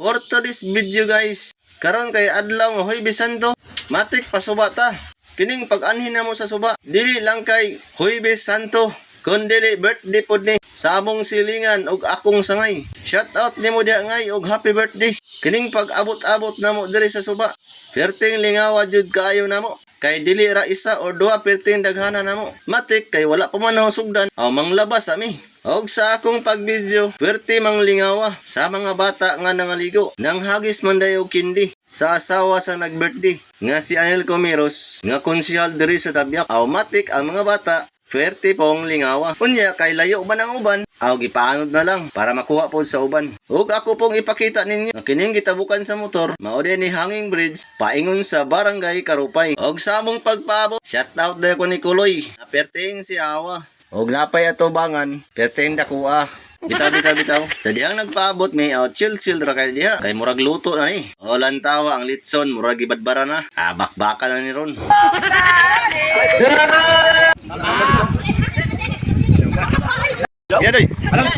For today's video guys, karon kay adlaw nga Huwebes Santo, matik pasuba ta. Kining pag-anhin na mo sa suba, dili lang kay Huwebes Santo, kundi birthday pod ni sa among silingan og akong sangay. Shout out nimo diha ngay og happy birthday. Kining pag-abot-abot namo diri sa suba, perting lingawa jud kaayo namo. Kay dili ra isa o duha perting daghana namo. Matik kay wala pa man sugdan aw manglabas ami. Og sa akong pagvideo, perti mang lingawa sa mga bata nga nangaligo. Nang hagis man dayo kindi sa asawa sa nag-birthday nga si Anel Comeros nga konsehal diri sa Dabiak. Aw matik ang mga bata perti pong lingawa. Unya kay layo ba ng uban, aw gipaanod na lang para makuha po sa uban. Ug ako pong ipakita ninyo kining gitabukan sa motor, mao din ni hanging bridge paingon sa barangay Karupay. Og sa among pagpaabot, shout out dayo ko ni Kuloy. Perting si Awa. Og napay atubangan, perting dakuha. Bitaw. Sa diyang nagpaabot may chill ra kay diha. Kay murag luto na ni. O lantawa ang litson, murag ibadbara na. Bakbaka na ni ron. Yan doy. Alam.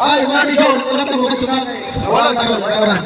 Ay, mami ko, wala ka mo katunay. Wala ka mo karon.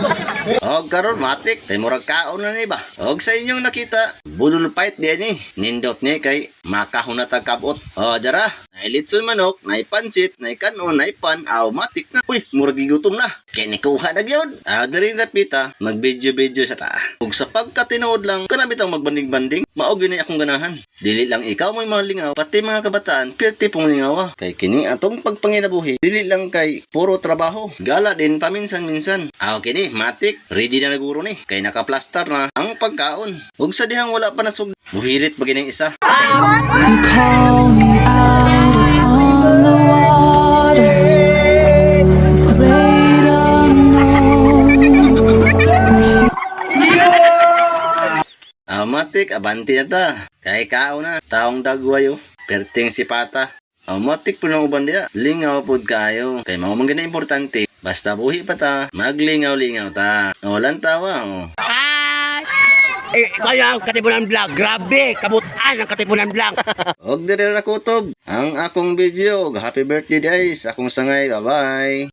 Og karon matik, kay murag kaon na ni ba. Og sa inyong nakita, budol fight din ni. Nindot ni kay makahunatag kabot. O dara, nay litson manok, nay pansit, nay kanon, nay pan, aw matik na. Uy, murag gigutom na. Kay nikuha na gyud. Diri na pita, mag-video sa ta. Ug sa pagkatinuod lang, kana bitaw magbanding-banding, mao gyud akong ganahan. Dili lang ikaw mo'y mga lingaw, pati mga kabataan, pirti pong lingawa. Kay kini atong pagpanginabuhi, dili lang kay puro trabaho. Gala din paminsan-minsan. Kini matik, ready na naguro ni. Kay nakaplastar na ang pagkaon. Ug sa dihang wala pa nasug, buhirit ba gining isa. You call me out upon the water, the great unknown. Matik, abanti na ta. Kay kao na, taong dagwayo, perting si pata. Matik po ng uban diya, lingaw pod kayo. Kay mga mga importante, basta buhi pa ta, maglingaw-lingaw ta. Lantawa, Kaya ang Katipunan Vlog, grabe, kabutan ang Katipunan Vlog. Og diri ra kutob ang akong video. Happy birthday guys, akong sangay, bye-bye.